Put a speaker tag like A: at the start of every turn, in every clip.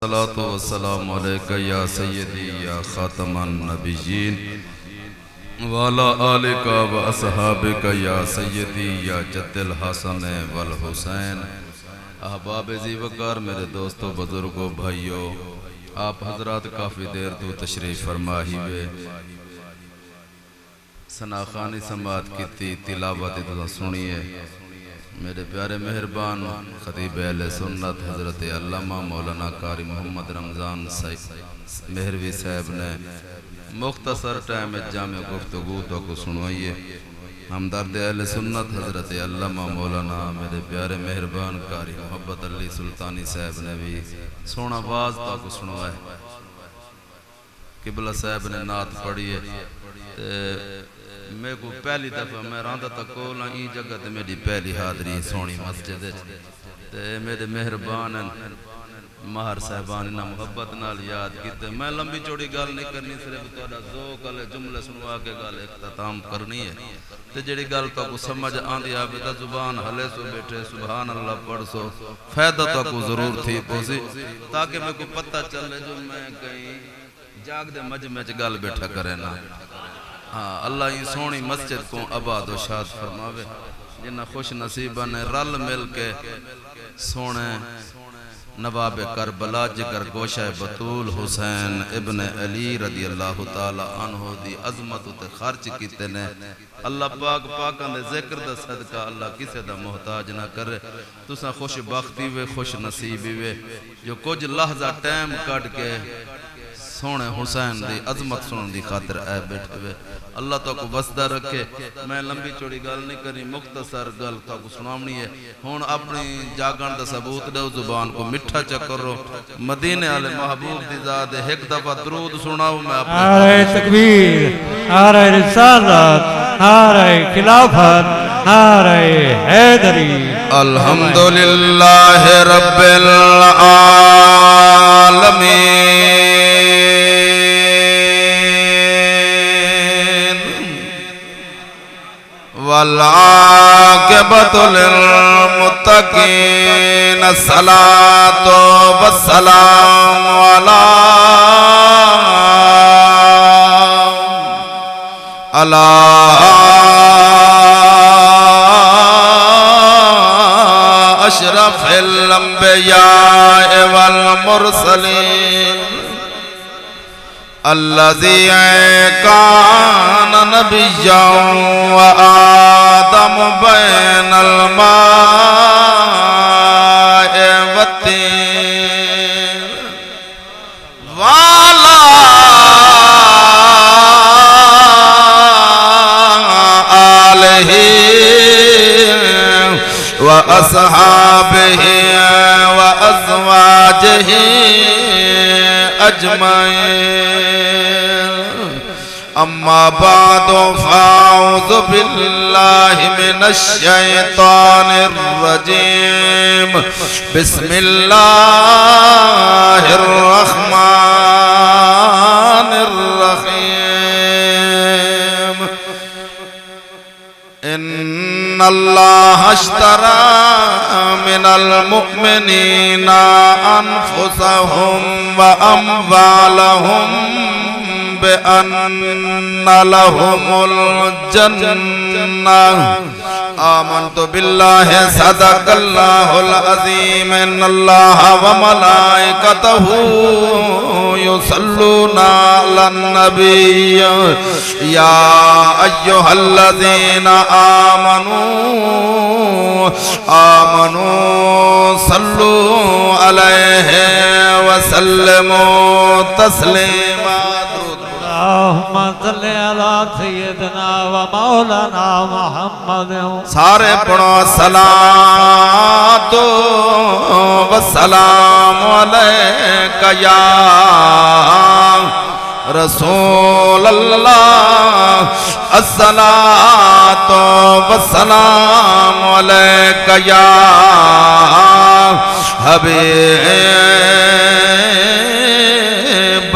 A: الصلاة والسلام علیکہ یا سیدی یا خاتم النبیین وعلا آلکہ و اصحابکہ یا سیدی یا جد الحسن والحسین۔ احباب ذی وقار، میرے دوستو، بزرگو، بھائیو، آپ حضرات کافی دیر تو تشریف فرمائی ہوئے سناخانی سماعت کی تلاوت تو سنیے۔ میرے پیارے مہربان خطیب اہل سنت حضرت علامہ مولانا قاری محمد رمضان مہروی صاحب نے مختصر ٹائم جامع گفتگو تو کو سنوائیے۔ ہمدرد اہل سنت حضرت علامہ مولانا میرے پیارے مہربان قاری محمد علی سلطانی صاحب نے بھی سونا باز تو کو سنوائے۔ قبلہ صاحب نے نعت پڑھیے۔ میں کو پہلی دفعہ میں راندہ تکولا ای جگہ تے میری پہلی حاضری سونی مسجد تے میرے مہربان مہر صاحبان انہا محبت نال یاد کیتے۔ میں لمبی چوڑی گال نہیں کرنی، صرف توڑا ذوق علی جملے سنوا کے گال اختتام کرنی ہے۔ تے جڑی گال تو کو سمجھ آندھی آبتا زبان حلے سو بیٹھے سبحان اللہ پڑھ سو فائدہ تو کو ضرور تھی پوسی، تاکہ میں کو پتہ چلے جو میں کہیں جاگ دے مجمع چ گال بیٹھا کرے نا۔ ہاں، اللہ ہی سونی مسجد کو آباد و شاد فرماوے، جنہ خوش نصیبہ نے رل مل کے سونے نواب کربلا جگر گوشہ بطول حسین ابن علی رضی اللہ تعالی عنہ دی عظمت تے خرچ کیتے نے۔ اللہ پاک پاکاں دے ذکر دا صدقہ اللہ کسے دا محتاج نہ کرے۔ تساں خوش بختی وے، خوش نصیبی وے جو کچھ لحظہ ٹائم کٹ کے سونے حسین دی عظمت سنن دی خاطر اے بیٹھے ہوئے۔ اللہ تو کو وسدہ رکھے۔ میں لمبی چوڑی گال نہیں کری، مختصر گال تو کو سنامنی ہے۔ ہون اپنی جاگن دا ثبوت دے زبان کو مٹھا چکر رو۔ مدینے والے محبوب دی ذات ایک دفعہ درود سناؤں میں اپنے
B: نعرہ تکبیر، نعرہ رسالت، نعرہ خلافت، نعرہ حیدری۔
A: الحمدللہ رب العالمین والعاقبۃ للمتقین، الصلاۃ والسلام علی اشرف الانبیاء والمرسلین، الذی کان نبیا وآدم بین الماء والطین، وعلی آلہ وأصحابه وأزواجه أجمعين، أما بعد فأعوذ بالله من الشيطان الرجيم، بسم الله الرحمن الرحيم۔ إن الله اشترى من المؤمنين أنفسهم وأموالهم بأن لهم الجنة، آمنت بالله صدق الله العظيم، إن الله وملائكته يصلون على النبي، يا أيها الذين آمنوا صلوا عليه وسلموا تسليما۔
B: اللہم صلی علی سیدنا و مولانا محمد۔
A: سارے پڑھو صلاۃ و سلام علیکہ یا رسول اللہ، الصلاۃ و سلام علیکہ یا حبیب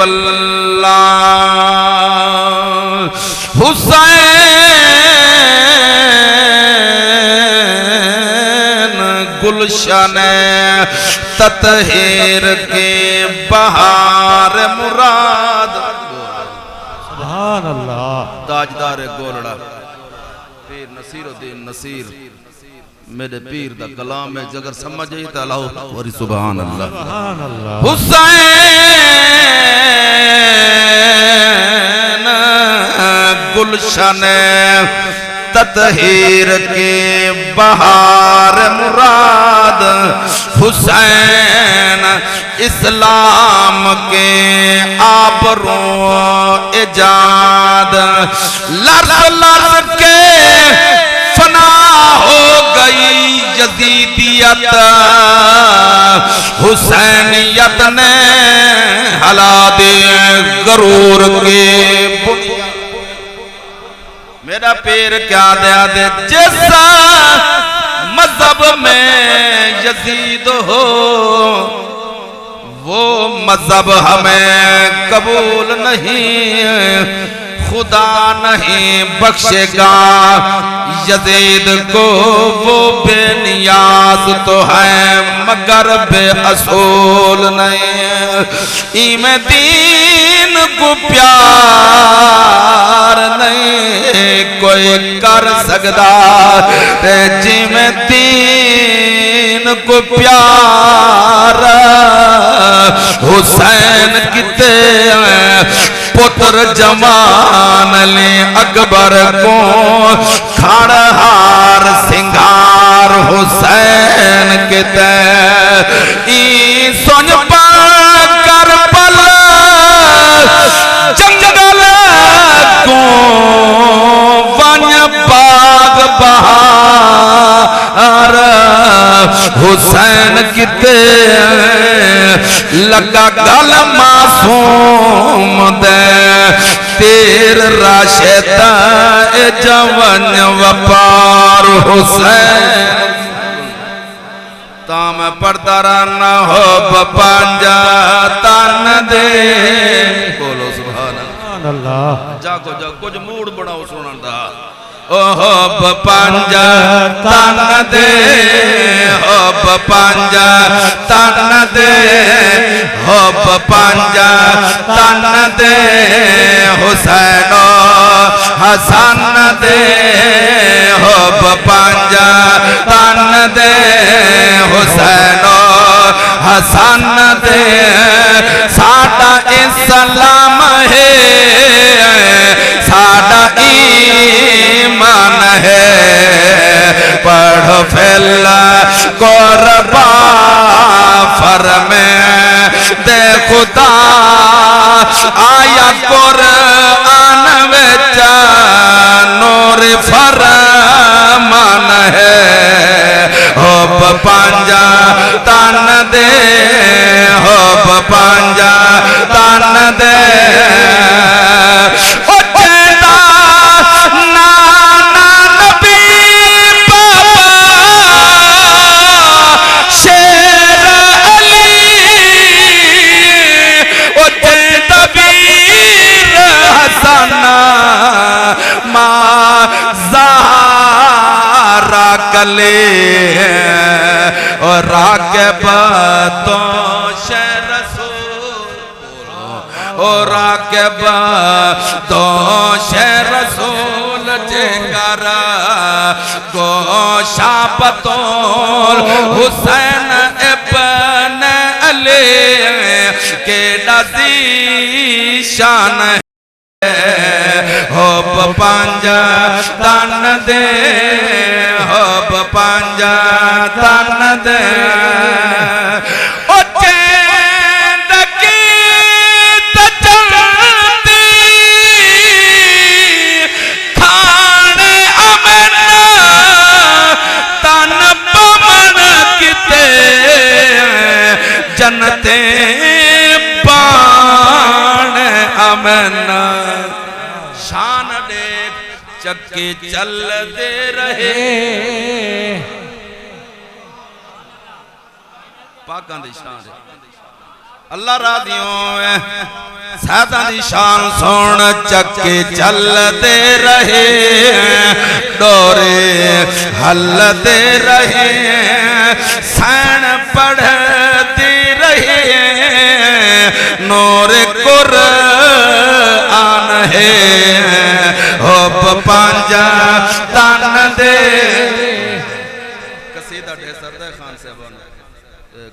A: اللہ۔ حسین گلشن تطہیر کی بہار مراد
B: سبحان اللہ
A: تاجدار گولڑا پیر نصیر الدین نصیر میرے پیر دا کلام ہے جگر سمجھے تا اللہ وری سبحان اللہ
B: سبحان اللہ
A: حسین گلشن تطہیر کے بہار مراد حسین اسلام کے آبرو ایجاد لرز لرز کے فنا ہو گئی یزیدیت حسینیت نے ہلا دے غرور کے میرا پیر کیا دیا دے جس مذہب میں یزید ہو وہ مذہب ہمیں قبول نہیں خدا نہیں بخشے گا یزید کو وہ بے نیاز تو ہے مگر بے اصول نہیں ایم دین کو پیار نہیں کوئی کر سکتا جیم دین کو پیار حسین کتے پتر جوان لے اکبر کو کھڑہار سنگھار حسین کتے ای سن پر کربل جنگل کو ون باغ بہار حسین کتے لگا گل معصوم دے تیر راشد جون وپار حسین تام پڑھتا رہنا ہو بپانجا تان دے بولو سبحان
B: اللہ
A: جاگو جاگو کچھ موڑ بڑھاؤ سنن دا اوہ بپانجا تان دے ہو بپانجا تان دے ہو بپانجا تان دے حسین حسن دے ہو بپانجا تان دے حسین حسن دے ساڑا اسلام ہے ساڑا ایمان ہے پڑھ پھیل قربا فرمے دے خدا آیا قرآن وچ نور فرمان ہے ہو پانجا تان دے ہو پانجا تان دے اور راکب تو شہ رسول اور راکب تو شہ رسول جگر گوشا بطول حسین ابن علی کے نزی شان ہے ہو پانجا تان دے ہو پانجا تان دے او چیند کی تجلتی کھانے امن تن پمن کتے جنتے پان امن شان دیکھ چکے چل دے رہے پاکان دی شان ہے اللہ را دیوں سیدان دی شان سون چکے چل دے رہے ڈورے حل دے رہے سین پڑھ دے رہے نور قرآن ہے حب پانجا تن دے قصیدہ ڈھے سردہ خان صاحبان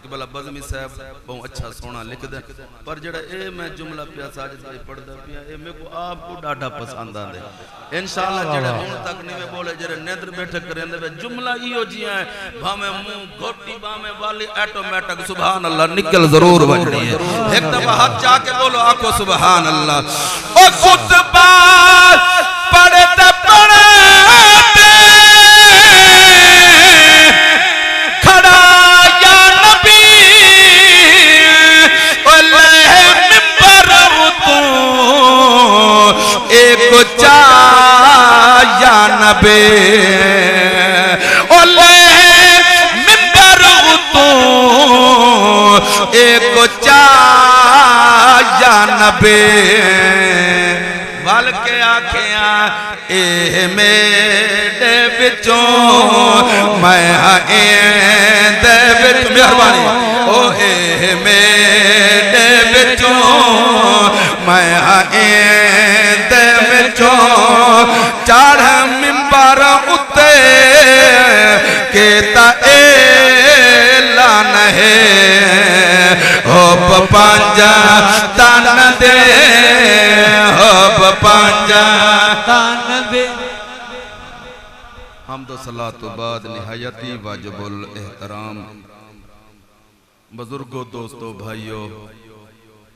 A: قبلہ بزمی صاحب بہت اچھا سونا لکھ دیں پر جڑا اے میں جملہ پیا ساجد بھائی پڑھ دا پیا اے میں کو آپ کو ڈاڈا پسند آ دے انشاءاللہ جڑا ہون تک نہیں میں بولے جڑے نیدر بیٹھے کریں دے جملہ ہیو جی ہیں بھامیں منہ گھوٹی بھامیں والی ایٹومیٹک سبحان اللہ نکل ضرور بجنی ہے ایک دفعہ ہاتھ جا کے بولو آکو سبحان اللہ او خطبہ پڑھتے پڑھتے کھڑا یا نبی واللہ ممبر تو ایک چا یا نبی واللہ ممبر تو ایک چا یا نبی وال کے آنکھیاں اے میرے بچوں میں دے بچ مہربانی او اے میرے بچوں میں دے بچوں چاڑھ ممبر اتے کہتا اعلان ہے حب پانجا تن دے حب پانجا تن دے حمد و صلاۃ و بعد نہایتی واجب الاحترام بزرگوں دوستو بھائیو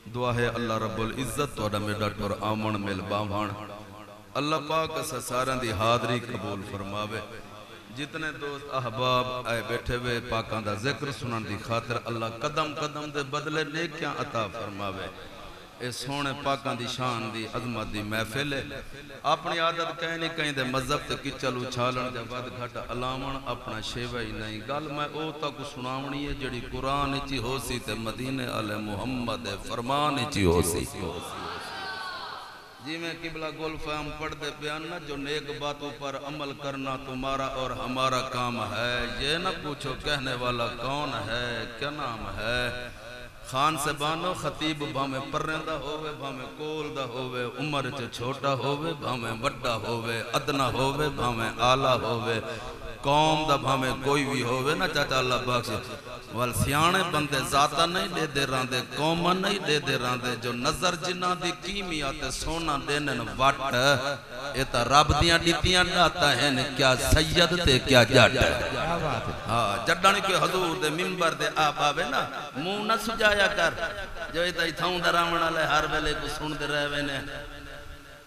A: دعا ہے اللہ رب العزت توڑا میں ڈٹ اور آمن مل باوان اللہ پاک سے سارن دی حاضری قبول فرماوے جتنے دوست احباب آئے بیٹھے ہوئے پاکاں دا ذکر سنن دی خاطر اللہ قدم قدم دے بدلے نیکیاں عطا فرماوے اے سونے پاکاں دی شان دی عظمت دی محفل ہے اپنی عادت کہیں نہیں کہیں دے مذہب تے کی چلو چھالن دے بعد گھٹا علامن اپنا شیوہ ہی نہیں گل میں او تک سناونی ہے جڑی قرآن چی ہو سی تے مدینہ علی محمد فرمان چی ہو سی جی میں قبلہ گل فہم پڑھ دے بیاننا جو نیک باتوں پر عمل کرنا تمہارا اور ہمارا کام ہے یہ نہ پوچھو کہنے والا کون ہے کیا نام ہے خان سے بانو خطیب بھامے پرندہ ہووے بھامے کول دا ہووے عمر چے چھوٹا ہووے بھامے وڈا ہووے ادنا ہووے بھامے آلہ ہووے قوم دا بھامے کوئی بھی ہووے نا چاچا اللہ بخش وال سیانے بندے ذاتہ نہیں دے دے راندے قومہ نہیں دے دے راندے جو نظر جنہ دی کیمیا تے سونا دینن وٹ ایتا رب دیاں ڈیتیاں ڈاتا ہے کیا سید تے کیا جٹ جڈانی کے حضور دے ممبر دے آپ آوے نا منہ نہ سجایا کر جو ایتا ہی تھاؤں درامنا لے ہر ویلے کو سن دے رہے نے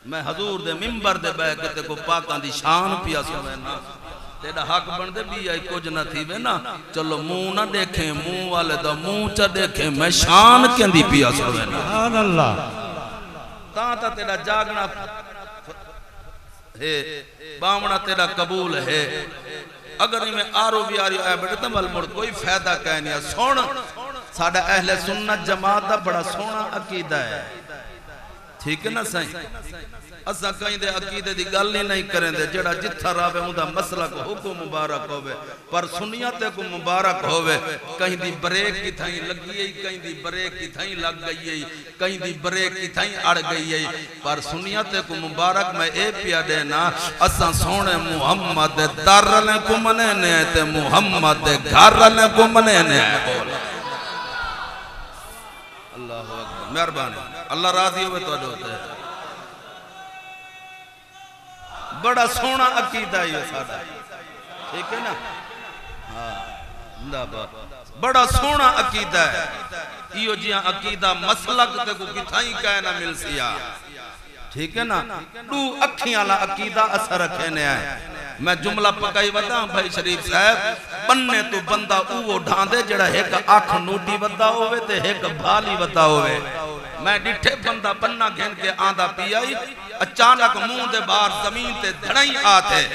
A: میں حضور دے ممبر دے بیکتے کو پاکاں دی شان پیا سوے نا تیرا حق بن دے بھی آئی کچھ نہ تھی وے نا چلو منہ نہ دیکھیں منہ والے دا منہ چا دیکھیں میں شان کین دی پیا سوے نا سبحان اللہ تا تیرا جاگنا ہے بامنا تیرا قبول ہے اگر میں آرو بھی آری آیا بیٹھتا مل مڑ کوئی فائدہ کہنی ہے سوڑ ساڑھا اہل سنت جماعت دا بڑا سونا عقیدہ ہے ٹھیک ہے نا سائیں اسا کہیں دے عقیدے دی گل نہیں کریں دے جڑا جتھا راوے ہوں دا مسئلہ کو حکم مبارک ہوئے پر سنیاتے کو مبارک ہوئے کہیں دی بریک کی تھائیں لگی ہے کہیں دی بریک کی تھائیں لگ گئی ہے کہیں دی بریک کی تھائیں اڑ گئی ہے پر سنیاتے کو مبارک میں اے پیا دینا اسا سونے محمد دارلے کو منے نے تے محمد گھارلے کو منے نے اللہ اکبر مہربانی اللہ راضی ہوئے تو ہوتے ہیں بڑا سونا عقیدہ یہ سادہ ٹھیک ہے نا بڑا سونا عقیدہ ہے یہ جیاں عقیدہ مسلک تے کو کتھائیں کہنا مل سیا ٹھیک ہے نا تو اکھیاں لا عقیدہ اثر رکھنے آئے میں جملہ پکائی ودا بھائی شریف صاحب بننے تو بندہ اوہ ڈھاندے جڑا ایک آنکھ نوٹی ودا ہوئے تے ایک بھالی ودا ہوئے میں ڈٹھے بندہ بننا گھن کے آندھا پی آئی اچانک منہ دے بار زمین تے دھڑائی آتے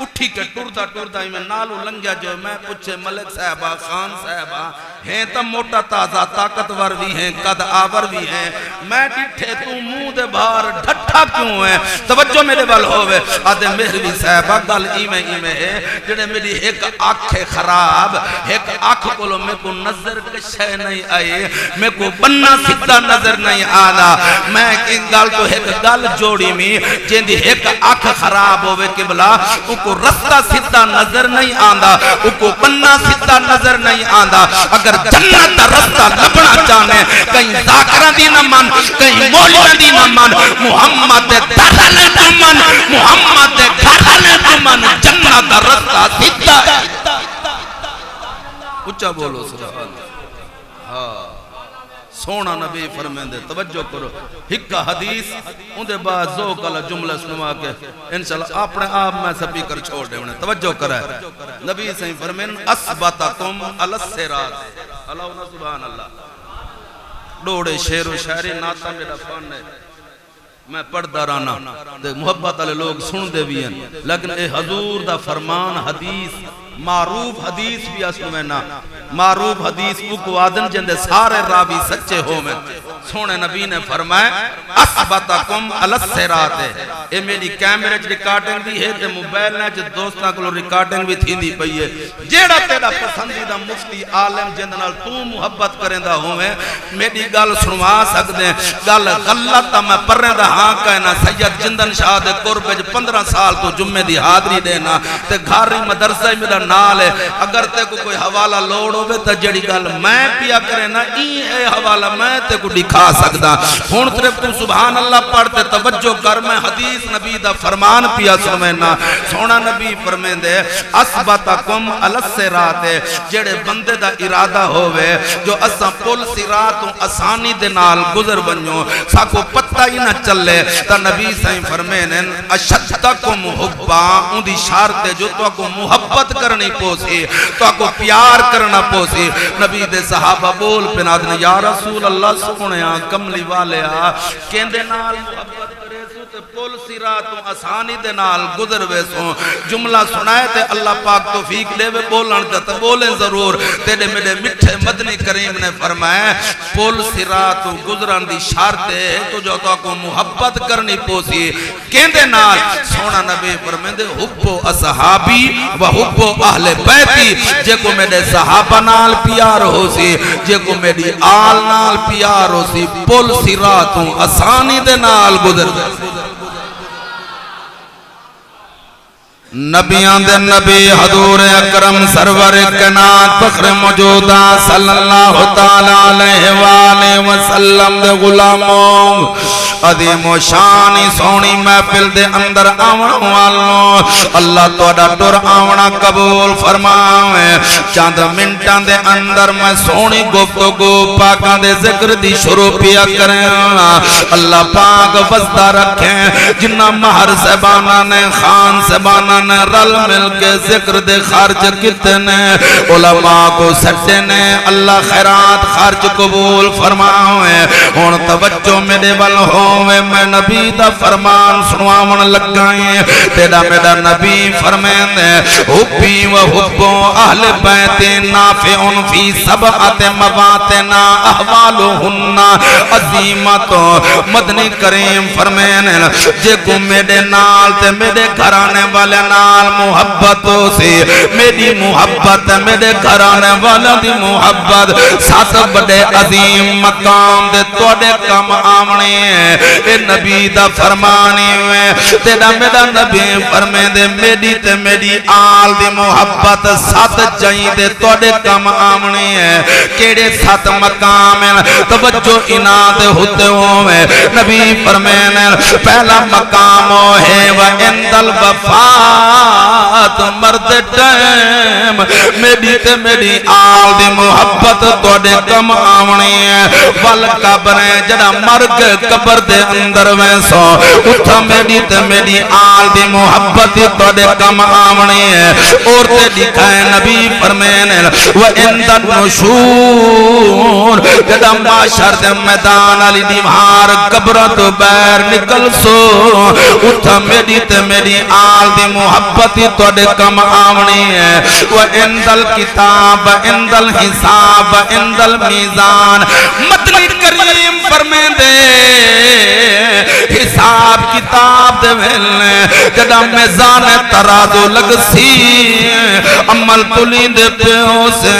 A: اٹھی کے ٹردہ ٹردہ میں نالو لنگیا جو میں پوچھے ملک صاحبہ خان صاحبہ ہیں تا موٹا تازہ طاقتور بھی ہیں قد آور بھی ہیں میں ڈٹھے تو منہ دے باہر ڈھٹھا کیوں ہے توجہ میرے بل ہوئے آدھے مہروی صاحبہ گل ایمیں ہے جڑے میری ایک آنکھ خراب ایک آنکھ کولو میں کو نظر کشے نہیں آئے میں کو بننا سدھا نظر نہیں آنا میں ایک گل تو ایک گل جوڑی میں جن دی ایک آنکھ خراب ہوئے قبلہ او کو رستہ سدھا نظر نہیں آندا او کو بننا سدھا نظر نہیں آندا اگر جنت رستہ لبنا چاہنے کہیں ذاکرہ دی نہ من کہیں مولیہ دی نہ من محمد دھرنے تو من محمد گھرنے تو من جنت رستہ سدھا ہے اچھا بولو سبحان اللہ ہاں سونا نبی فرمین دے توجہ کرو ہکا حدیث ان دے بعد ذوق اللہ جملہ سنوا کے انشاءاللہ اپنے آپ میں سپیکر چھوڑ دے انہیں توجہ کرے نبی صحیح فرمین اسبتکم علی الصراط اللہ سبحان اللہ ڈوڑے شعر و شاعری ناتا میرا فن ہے میں پڑھتا رانا محبت والے لوگ سن دے بھی ہیں لیکن اے حضور دا فرمان حدیث معروف حدیث بھی اسنو میں نا معروف حدیث اکوادن جندے سارے راوی سچے ہو میں سونے نبی نے فرمائے اسبتکم علی الصراط اے میری کیمرے ریکارڈنگ بھی ہے تے موبائل نے جو دوستاں کو ریکارڈنگ بھی تھی دی پئی ہے جیڑا تیرا پسندیدہ مفتی عالم جند نال تو محبت کریندا ہوویں میری گل سنوا سکدے گل غلط میں پریندا ہاں کہنا سید جندن شاہ دے قرب وچ 15 سال تو جمعے دی حاضری دینا تے گھر مدرسہ میرا نال ہے اگر تے کو کوئی حوالہ لوڑ ہوئے تا جڑی گل میں پیا کرے نا اے حوالہ میں تے کو دکھا سکدا ہن صرف تو سبحان اللہ پڑھتے توجہ کر میں حدیث نبی دا فرمان پیا سمجھنا سونا نبی فرمین دے اسبتکم علی الصراط جڑے بندے دا ارادہ ہوئے جو اساں پل صراط آسانی دے نال گزر ونجو ساکو پتہ ہی نہ چلے تا نبی صحیح فرمین اشدکم حبا ان دی شرط جو تو کو محبت کرنی پوسی تو کو پیار کرنا پوسی نبی دے صحابہ بول پنادن یا رسول اللہ سنیا کملی والے کہندے نال محبت کرے سو تے پل صراط آسانی دے نال گزر وے سو جملہ سنائے تے اللہ پاک توفیق دے وے بولن تے بولیں ضرور تیرے میرے مٹھے مدنی کریم نے فرمایا پل صراط گزرن دی شرط ہے تو جو تو کو محبت کرنی پوسی کہندے نال سونا نبی فرمیندے حب اصحابی و حب اہل بیتی جے کو میرے صحابہ نال پیار ہو سی جے کو میری آل نال پیار ہو سی پل صراط آسانی دے نال گزر نبیان دے نبی حضور اکرم سرور کائنات فخر موجودہ صلی اللہ تعالی علیہ وآلہ وسلم دے غلاموں عظیم و شانی سونی محفل دے اندر آونا والوں اللہ توڑا ٹر آونا قبول فرمائے چاند منٹان دے اندر میں سونی گفتگو پاکان دے ذکر دی شروع پیا کریں اللہ پاک وزدہ رکھیں جنہ مہر سبانہ نے خان سبانہ نے رل مل کے ذکر دے خارج کتنے علماء کو سٹے نے اللہ خیرات خارج قبول فرمائے ہون توجہ میرے بل ہوئے میں نبی دا فرمان سنوامن لگائیں تیرا میرا نبی فرمین دے حبی و حبو اہل بیت نافعن فی سبعت مواتنا احوالہن عظیمتو مدنی کریم فرمین جے کو میرے نال تے میرے گھرانے والے نال محبتوں سے میری محبت میرے گھرانے والے دی محبت سات بڑے عظیم مقام دے توڑے کم آمنے اے نبی دا فرمانی ہوئے تیرا میرا نبی فرمین دے میری تے میری آل دی محبت سات جائیں دے توڑے کم آمنے کیڑے سات مقام توجہ اناد ہوتے ہوئے نبی فرمین پہلا مقام ہے وَإِنْدَ الْوَفَاتِ مرد ٹائم میری تے میری آل دی محبت توڑے کم آمنی ہے والقبریں جڑا مرگ قبر دے اندر ویسو اتھا میری تے میری آل دی محبت توڑے کم آمنی ہے اور تے دکھائے نبی فرمینے وَإِنْدَ النُّشُورِ جدہ معاشر دے میدان علی دیوار قبرت بیر نکل سو اتھا میری تے میری آل دی محبت توڑے کم آمنی ہے وَإِنْدَ الْكِتَابِ وَإِنْدَ الْحِسَابِ وَإِنْدَ الْمِيزَانِ مطلب کریم فرمین دے حساب کتاب دے ویلنے جدہ میزان ترازو لگ سی عمل تلین دے پیوں سے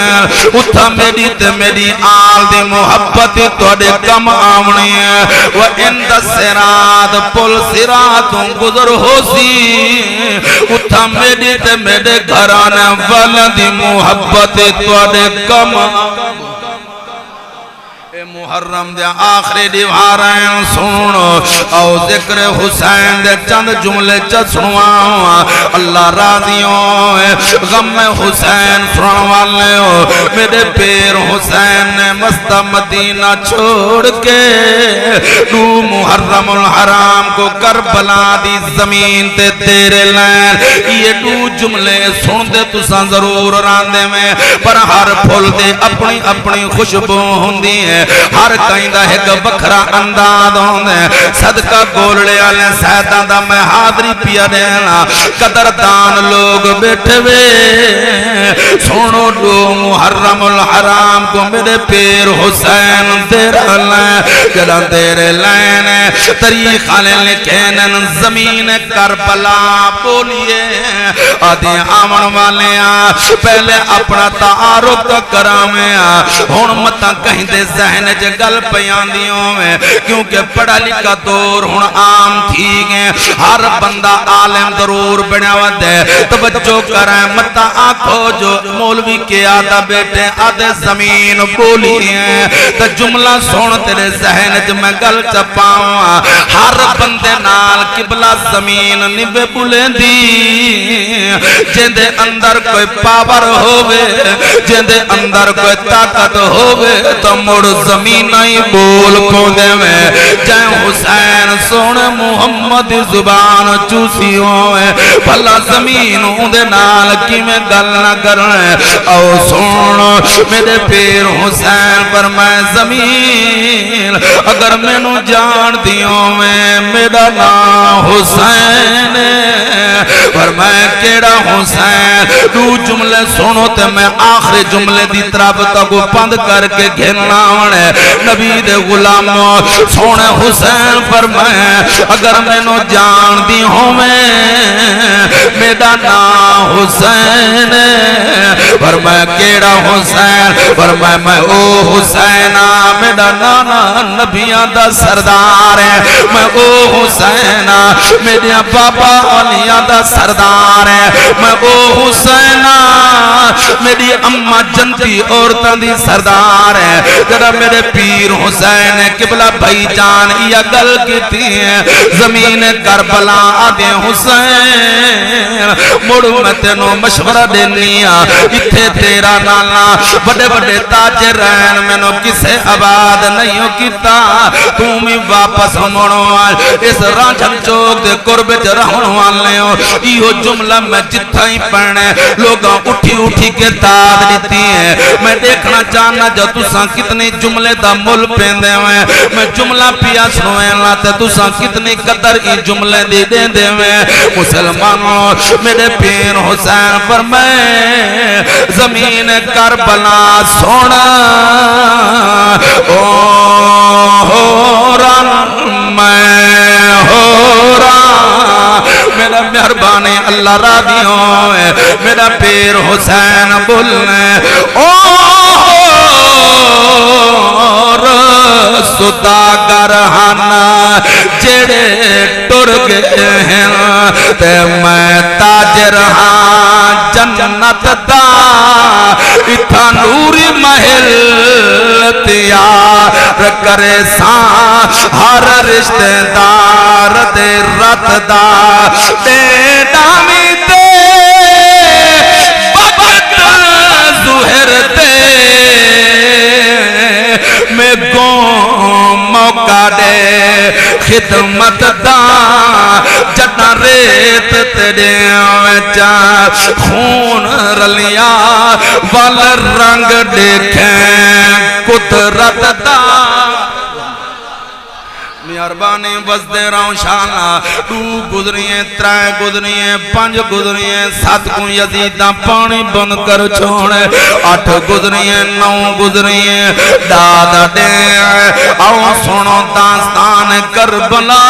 A: اتھا میری تے میری آل دے محبت توڑے کم آمنی ہے وَإِنْدَ السِّرَاطِ پل سراتوں گزر ہو سی اتھا میری تے میرے گھرانے والدی محبت توڑے کم محرم دے آخری دیواریں سنو او ذکر حسین دے چند جملے چسنواں اللہ راضیوں غم حسین سنو والے ہو میرے پیر حسین نے مستہ مدینہ چھوڑ کے تو محرم الحرام کو کربلا دی زمین تے تیرے لین یہ تو جملے سن دے تساں ضرور راندے میں پر ہر پھول دے اپنی اپنی خوشبو ہوندی ہے ہر کہیں دا ایک بکھرا انداز ہوندے صدقہ گولڑے آلے سیدہ دا میں حاضری پیا دینا قدردان لوگ بیٹھے وے سنو دو محرم الحرام کو میرے پیر حسین تیرا لین جلن تیرے لین طریق آلے لکھینن زمین کربلا بولیے آدھی آمن والے پہلے اپنا تعارف کرامے ہون متا کہیں دے ذہن گل پیاندیوں میں کیونکہ پڑھا لکھا دور ہون عام تھی گئے ہر بندہ عالم ضرور بناوہ دے توجہ کریں متا آنکھو جو مولوی کے آدھا بیٹے آدھے زمین بولی ہیں تو جملہ سون تیرے ذہن جو میں گل چپاؤں ہر بندے نال قبلہ زمین نبے بولیں دی جندے اندر کوئی پاور ہوئے جندے اندر کوئی طاقت ہوئے تو مڑ زمین ہی بول کو دے میں جائے حسین سون محمد زبان چوسی ہوئے بھلا زمین دے نال کی میں گل نہ کرنے او سون میرے پیر حسین پر میں زمین اگر میں نو جان دیوں میں میرا نام حسین پر میں کیڑا حسین دو جملے سنو تے میں آخری جملے دی طرف تک پند کر کے گھننا ہونے نبی دے غلاموں سونے حسین فرمائے اگر میں نو جان دی ہوں میرا نام حسین فرمائے کیڑا حسین فرمائے میں او حسین میرا نانا نبیان دا سردار ہے میں او حسین میرے بابا علیان دا سردار ہے میں او حسین میری اممہ جنتی عورتان دی سردار ہے جرہ میرے پیر حسین قبلہ بھائی جان یا گل کی تھی زمین کربلا آدھے حسین مڑو میں تینوں مشورہ دینیا اتھے تیرا نانا بڑے بڑے تاجر رہن میں نو کسے آباد نہیں کیتا تم ہی واپس مڑو اس رانجھن چوک دے قربت رہن والے ہو یہ جملہ میں جتھا ہی پڑھنے لوگاں اٹھی اٹھی کے داد دیتی ہیں میں دیکھنا چاہنا جو تساں کتنے جملے دا مل پیندے ہوئے میں جملہ پیا سنویں لاتے تساں کتنی قدر ای جملے دے دے ہوئے مسلمانوں میرے پیر حسین پر میں زمین کربلا سونا ہو رن میں ہو رن میرا مہربانی اللہ راضی ہوئے میرا پیر حسین بولنے سداگر ہانا جڑے ٹر گئے ہیں تے میں تاجر ہاں جنت دا اتھا نوری محل تیار کرے ساں ہر رشتہ دار دے رت دا دے دامی دے بکت زہر دے میں گوں موقع دے خدمت دا جنا ریت تیرے وچا خون رلیا وال رنگ دیکھیں قدرت دا مہربانی وزدے راؤں شانا 2 گزریے 3 گزریے 5 گزریے 7 کو یزیدہ پانی بند کر چھوڑے 8 گزریے 9 گزریے دادا دے آؤ سنو داستان کربلا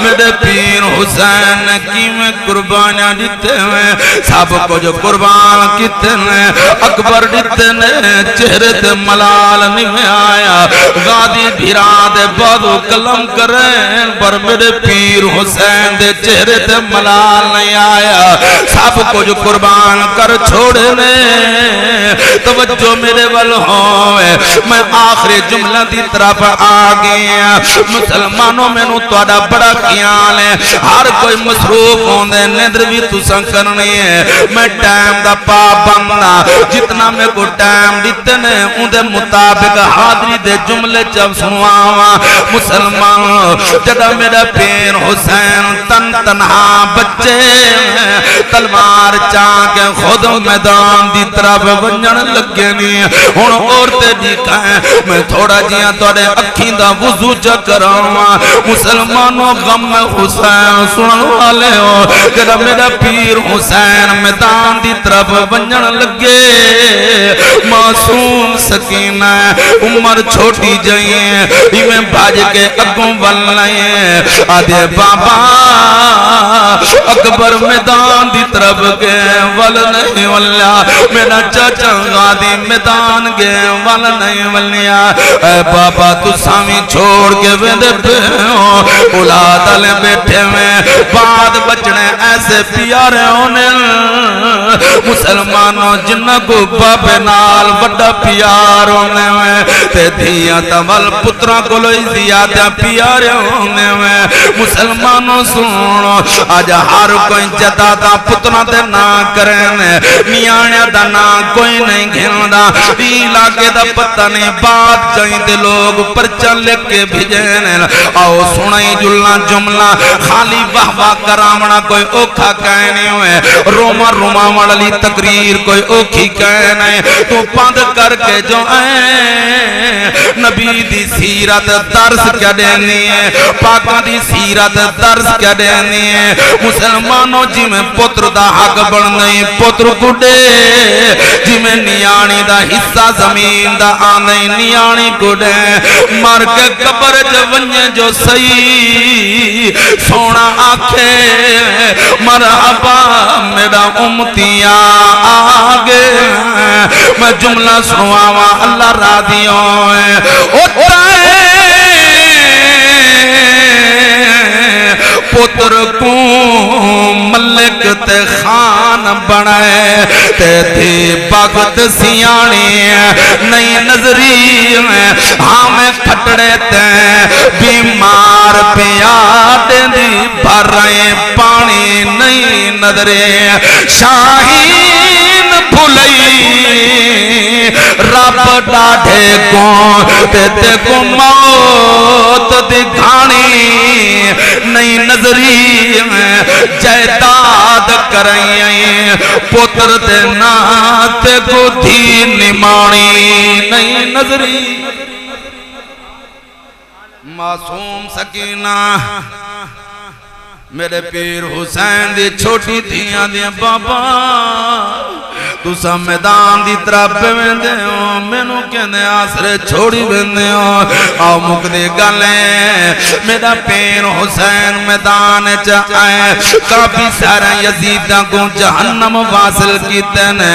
A: میرے پیر حسین کی میں قربانیاں دیتے ہیں سب کچھ قربان کیتے ہیں اکبر دیتے ہیں چہرے تے ملال نہیں میں آیا غادی بھیرا دے بادو کلم کریں پر میرے پیر حسین دے چہرے تے ملال نہیں آیا سب کچھ قربان کر چھوڑنے توجہ میرے ول ہوئے میں آخری جملہ دی طرف آگیا مسلمانوں میں نو توڑا بڑا خیال ہے ہر کوئی مصروف ہوندے نیندر بھی تساں کرنی ہے میں ٹائم دا پابندہ جتنا میں کو ٹائم دیتے نے ان دے مطابق حاضری دے جملے جب سنواوا مسلمان جدہ میرا پیر حسین تن تنہا بچے تلوار چاہ کے خود میدان دی طرف ونجن لگے نہیں ہون عورتیں دیکھا ہے میں تھوڑا جیاں توڑے اکھیں دا وضو چکراؤں مسلمانوں غم حسین سنن والے ہو جدہ میرا پیر حسین میدان دی طرف ونجن لگے معصوم سکینہ عمر چھوٹی جائیں میں بھاج کے اگوں واللائیں آدھے بابا اکبر میدان دی طرف گئے ول نہیں والیا میرا چاچا غادی میدان گئے ول نہیں والیا اے بابا تو سامی چھوڑ کے ویندے پہ ہو اولاد لے بیٹھے میں بعد بچنے ایسے پیارے ہونے مسلمانوں جنہ کو بابے نال بڑا پیار ہونے میں تے دھیاں تول پترہ کو لوئی زیادہ پیارے ہونے میں مسلمانوں سنو آج ہر کوئی جدا دا پترہ دے نا کرنے نیانے دا نا کوئی نہیں گھندا علاقے دا پتہ نہیں بات جائیں دے لوگ پرچن لکھ کے بھیجنے آؤ سنائی جلنا جملہ خالی وحوہ کرامنا کوئی اوکھا کہنے ہوئے روما روما مڑلی تقریر کوئی اوکھی کہنے تو پاند کر کے جو نبی دی سیرت درس کیا دینی ہے پاکاں دی سیرت درس کیا دینی ہے مسلمانوں جی میں پتر دا حق بڑھنی پتر گڑے جی میں نیانی دا حصہ زمین دا آنی نیانی گڑے مر کے قبر جونجے جو صحیح سونا آکھے مرحبا میرا امتیاں آگے میں جملہ سنواوا اللہ راضیوں پتر کو ملک تے خان بنائے تے تھی بغت سیانی نئی نظری ہاں میں پھٹڑے تے بیمار پیادے دی بھرائیں پانی نئی نظریں شاہین بھولئی رب ڈاڑھے کو تے کو موت دکھانی نئی نظری جائداد کرائیں پتر تے ناتے کو تھی نمانی نئی نظری معصوم سکینہ میرے پیر حسین دی چھوٹی تھیاں دیا بابا تو سا میدان دی طرف پہ ویندے ہو مینوں کہنے آسرے چھوڑی ویندے ہو آؤ مکدے گلیں میرا پیر حسین میدان چاہے کافی سارے یزیدہ کو جہنم واصل کیتے نے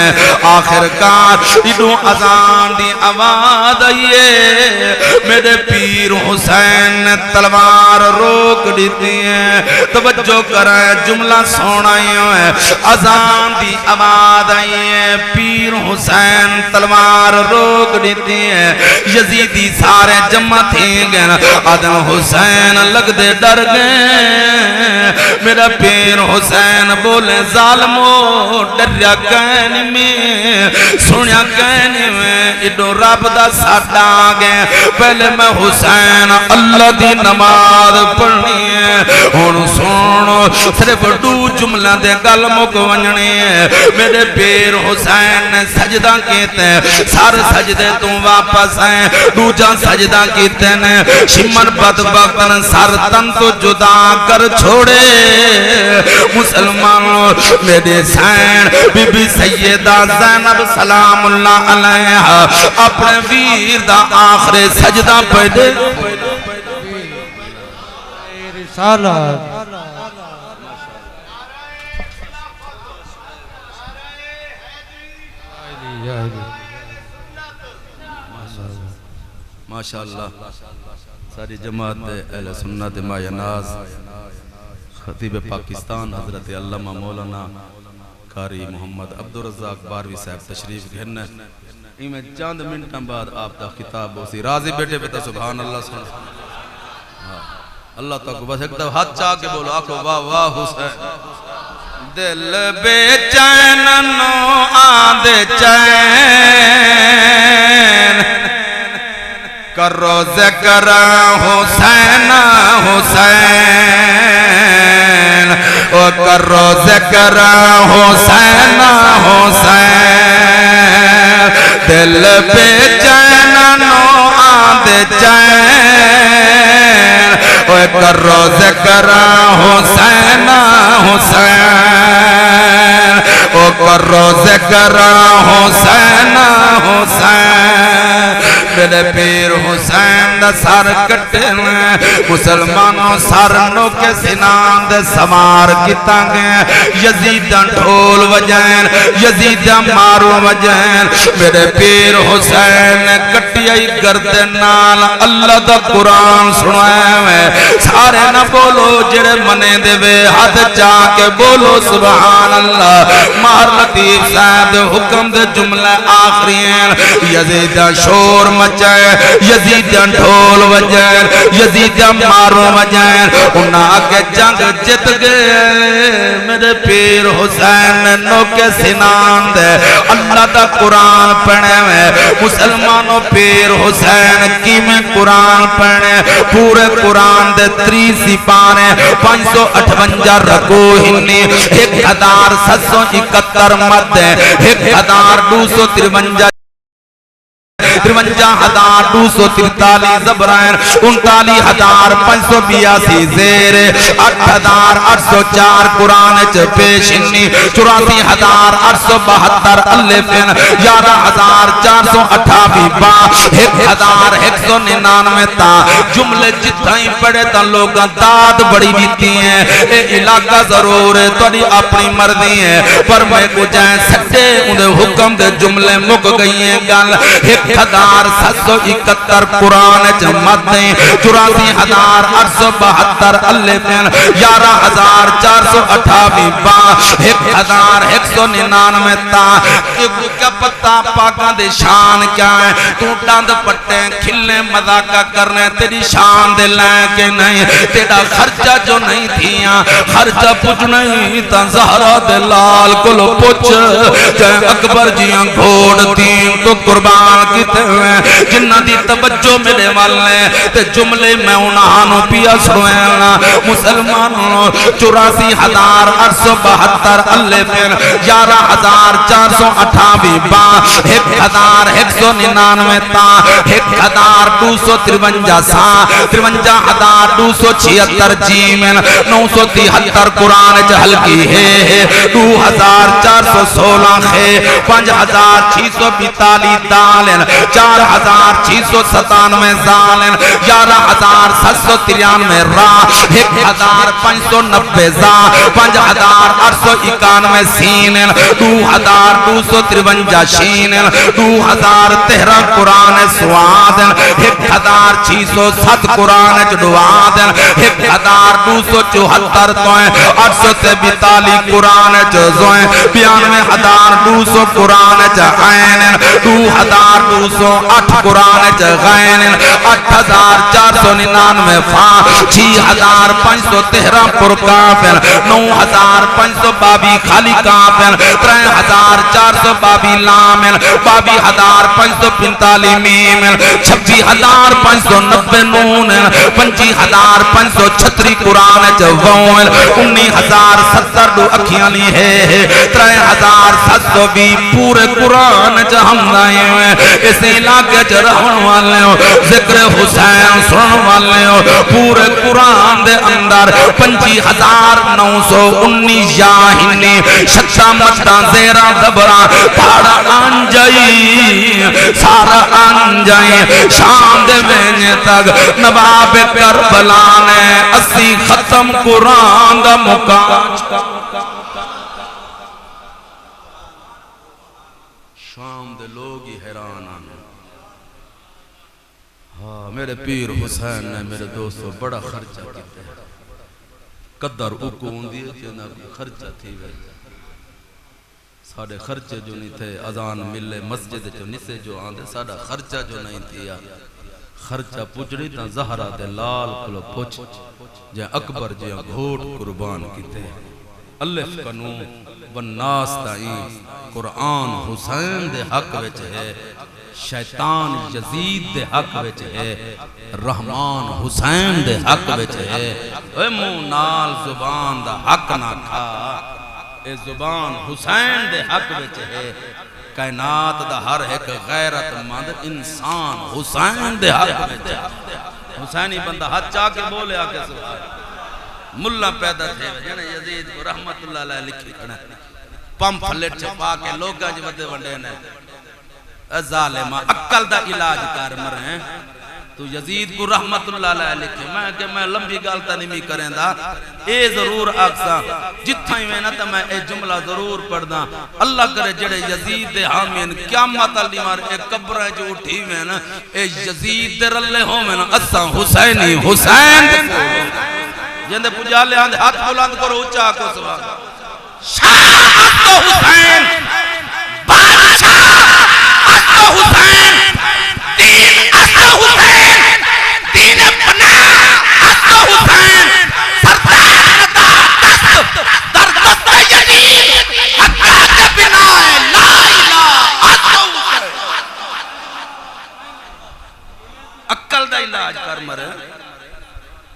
A: آخر کار ایڈو اذان دی آواز آئیے میرے پیر حسین نے تلوار روک دیتی ہے توجہ کرائے جملہ سونائی ہے اذان دی آواز آئیے پیر حسین تلوار روک دیتی ہے یزیدی سارے جمع تھے گئے آدم حسین لگ دے ڈر گئے میرا پیر حسین بولے ظالمو ڈریا کہنی میں سنیا کہنی میں اڈو رب دا ساڈا گئے پہلے میں حسین اللہ دی نماز پڑھنی ہے ہون سنو صرف دو جملہ دے گل مک ونجنی ہے میرے پیر حسین نے سجدہ کیتے ہیں سار سجدے تو واپس ہیں دوجہ سجدہ کیتے ہیں شمن بدبختن سر تن تو جدا کر چھوڑے مسلمانوں میرے سین بی بی سیدہ زینب سلام اللہ علیہ اپنے ویر دا آخر سجدہ پڑھے
B: رسالت
A: ماشاءاللہ ساری جماعت اہل سنت مایہ ناز خطیب پاکستان حضرت علامہ مولانا قاری محمد عبدالرزاق باروی صاحب تشریف گھرنے میں چاند منٹاں بعد آپ دا خطاب ہو سی راضی بیٹے بیٹا سبحان اللہ سن اللہ تک بس ایک دفعہ ہاتھ چاہ کے بولو آکھو واہ واہ حسین دل بے چین نو آدھے چین کرو ذکر حسین حسین او کرو ذکر حسین حسین دل پہ چین نو آدھے چین او کرو ذکر حسین حسین او کرو ذکر حسین حسین میرے پیر حسین دا سار کٹنے مسلمانوں سارنوں کے سنان دے سمار کیتا گئے یزیداں ڈھول وجین یزیداں مارو وجین میرے پیر حسین کٹیائی گردے نال اللہ دا قرآن سنوائے میں سارے نہ بولو جڑے منے دے وے ہاتھ چاہ کے بولو سبحان اللہ مہر لطیف صاحب حکم دے جملہ آخرین یزیداں شور مچائے یزیداں ڈھول وجائے یزیداں مارو وجائے انہاں آگے جنگ جت گئے میرے پیر حسین نو کے سنان دے اللہ دا قرآن پڑھے میں مسلمانوں پیر حسین کی میں قرآن پڑھے پورے قرآن دے 30 سپارے 558 رکو ہنی 1771 مد 1253 53,243 زبرائن 39,582 زیر 8,804 قرآن پیشنی 84,872 الفین 11,428 با 1,199 تا جملے جتائیں پڑے تا لوگاں داد بڑی بیتی ہیں اے علاقہ ضرور ہے توڑی اپنی مردی ہے پر میں کو جائیں سکتے انہیں حکم دے جملے مک گئی ہیں گل 1,771 قرآن جمعت دیں 84,872 الفین 11,428 با 1,199 تا کیا پتہ پاکاں دے شان کیا ہے تو ڈاند پٹیں کھلنے مذاقہ کرنے تیری شان دے لائیں کہ نہیں تیرا خرچہ جو نہیں تھیاں خرچہ پوچھ نہیں تا زہرہ دے لال کلو پوچھ جائیں اکبر جیاں گھوڑ تین تو قربان کیتے ہوئے جنہ دی توجہ میرے والے تے جملے میں انہانوں پیا سروینا مسلمانوں 84,872 الفین 11,428 با 1,199 تا 1,253 سا 53,276 جیمن 973 قرآن جہل کی ہے 2,416 خے 5,642 دالن 4697 زال 11793 را 1590 زا 5891 سین 2253 شین 2013 قرآن سواد 1607 قرآن جدواد 1274 توئیں 842 قرآن جزوئیں 92200 قرآن جغین 2208 قرآن جغین 8499 فا 6513 پرکافر 9522 خالی کافر 3422 لامن 22545 میمن 26590 نون 25536 قرآن جوان 19070 دو اکھیاں لی ہے 3720 پورے قرآن جہم دائیں ہوئے اس علاقے چ رہن والے ہو ذکر حسین سنن والے ہو پورے قرآن دے اندر 25919 یاہنی شکشا مچتاں زیرہ دبرا پھاڑا آنجائی سارا آنجائی شام دے بینے تک نواب کربلا نے اسی ختم قرآن دا مکاج شام دے لوگ ہی حیران آنے ہاں میرے پیر حسین نے میرے دوستو بڑا خرچہ کیتے ہیں قدر اکون دیئے جنہ خرچہ تھی گئی ساڑھے خرچے جو نہیں تھے اذان ملے مسجد جو نسے جو آندے ساڑھا خرچہ جو نہیں تھیا خرچہ پوچھڑی تا زہرہ دے لال کلو پوچھ جائے اکبر جائے گھوٹ قربان کیتے الف کنو والناس تائیں قرآن حسین دے حق وچ ہے شیطان یزید دے حق وچ ہے رحمان حسین دے حق وچ ہے اے منہ نال زبان دا حق نہ کھا اے زبان حسین دے حق وچ ہے کائنات دا ہر ایک غیرت مند انسان حسین دے حق وچ ہے حسینی بندہ ہاتھ چاہ کے بولے آکے سبحان ملہ پیدا تھے جنہیں یزید کو رحمت اللہ علیہ لکھی کھڑے پم پھلٹ چھپا کے لوگا جو ودے ونڈے نے ظالمہ عقل دا علاج کر مرے تو یزید کو رحمت اللہ علیہ لکھے میں لمبی گالتا نہیں کریں دا اے ضرور آکسا جتھا ہی میں نا تا میں اے جملہ ضرور پڑھ دا اللہ کرے جڑے یزید دے حامین قیامت علی مار اے قبرہ جو اٹھی میں نا اے یزید دے رلے ہوں میں نا اساں حسینی حسین جندے پجالے آندے ہاتھ بلند کرو اچھا کو سبحان شاہ تو حسین بادشاہ تو حسین دین تو حسین دین پناہ تو حسین سردار دست در دست یزید حقات بنا لا الہ تو حسین عقل دا علاج کر مرے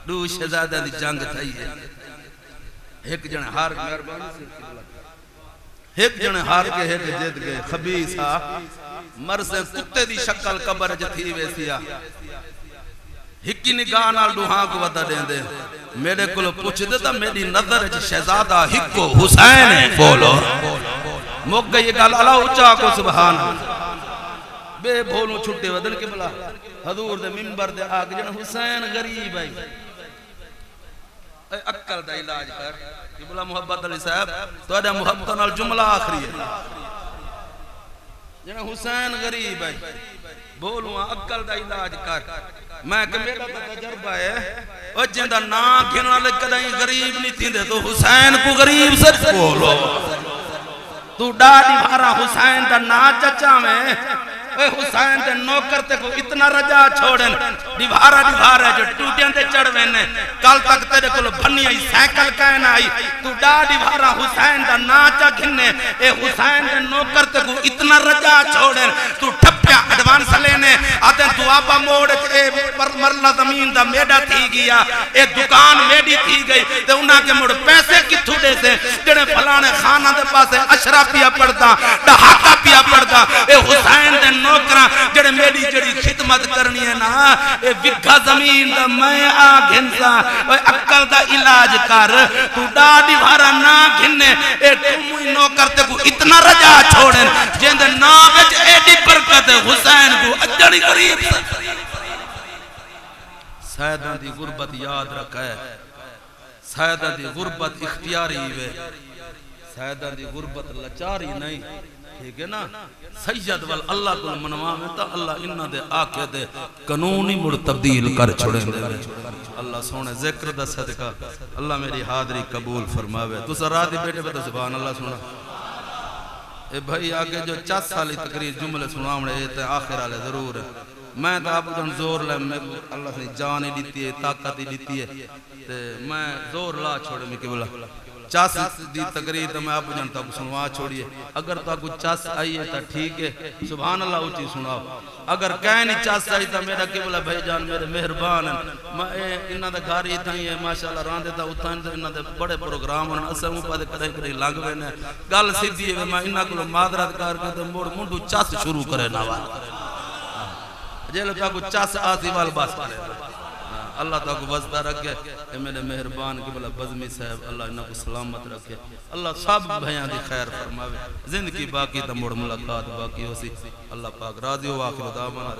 A: دو شہزادہ دی جنگ تھائی ہے ایک جنے ہار ایک جنے ہار کے ایک جیت گئے خبیصہ مرسے کتے دی شکل قبر جتھی ویسیا ہکی نگاہ نال دوہاں کو ودا دیں دے میرے کلو پوچھ دیتا میری نظر شہزادہ ہکو حسین ہے بولو موقع گئی گال اللہ اچھا کو سبحان بے بھولوں چھٹے ودن کے بلا حضور دے منبر دے آگ جن حسین غریب ہے اکل دا علاج کر کہ بلا محبت علی صاحب تو ایڈا محبت نال جملہ آخری ہے جن حسین غریب ہے بولوں اکل دا علاج کر میں کہ میرا تجربہ ہے اور جندہ نا گھننا لے کدائیں غریب نہیں تھی دے تو حسین کو غریب سے بولو تو ڈاڑی بھارا حسین دا نا چچا میں اے حسین دے نوکر تے کو اتنا رجا چھوڑن دیوارا جو ٹوٹیاں دے چڑھویں نے کل تک تیرے کو بھنی آئی سیکل کہنا آئی تو دیوارا حسین دا ناچا گھننے اے حسین دے نوکر تے کو اتنا رجا چھوڑن تو ٹھپیا ایڈوانس لینے آتے تو آبا موڑ اے مرلہ زمین دا میڈا تھی گیا اے دکان میڈی تھی گئی تے انہاں کے موڑ پیسے کی تھوڑے سے جنہیں پھلانے خانہ دے پاسے اشرا پیا پڑتا ڈہاکا پیا پڑتا اے حسین دے نوکرہ جڑے میری جڑی خدمت کرنی ہے نا اے وکھا زمین دا میں گھنسا اے عقل دا علاج کر تو ڈاڑی بھارا نا گھننے اے تمہیں نوکر تے کو اتنا رجا چھوڑن جن دے نام وچ ایڈی برکت وقت حسین کو اجڑی قریب سیدہ دی غربت یاد رکھا ہے سیدہ دی غربت اختیاری ہوئے سیدہ دی غربت لچاری نہیں ٹھیک ہے نا سید وال اللہ کو منوا میں تا اللہ انہاں دے آکے دے قانونی مڑ تبدیل کر چھوڑیں دے اللہ سونے ذکر دا صدقہ اللہ میری حاضری قبول فرماوے تو سراتی بیٹے پہ تو سبحان اللہ سنا اے بھائی آگے جو 40 سالی تقریر جملے سناونے یہ آخر آلے ضرور ہے میں تو آپ جن زور لے اللہ نے جان ہی لیتی ہے طاقت ہی لیتی ہے میں زور لا چھوڑے میں کہ بولا 40 دی تقریر تو میں آپ جن تک سنوا چھوڑیے اگر تو کچھ 40 آئی ہے تو ٹھیک ہے سبحان اللہ اچھی سناؤ اگر کہیں نہیں 40 آئی تو میرا کہ بولا بھائی جان میرے مہربان ہیں میں انہاں دا گھر ہی تھا ہی ہے ماشاءاللہ راندے تا اتھاں انہاں دے بڑے پروگرام ہیں اسے موں پہ کریں کریں لنگ وینے گل سیدھی ہے میں انہاں کو معذرت کر کے تو موڑ منڈو 40 شروع کرے نوال جیلو تا کو 40 آتی وال باس کرے اللہ تعالیٰ کو وزدہ رکھے اے میرے مہربان کی بلا بزمی صاحب اللہ انہاں کو سلامت رکھے اللہ سب بھیاں دی خیر فرماوے زندگی باقی تا موڑ ملاقات باقی ہو سی اللہ پاک راضی ہو آخر دعوانا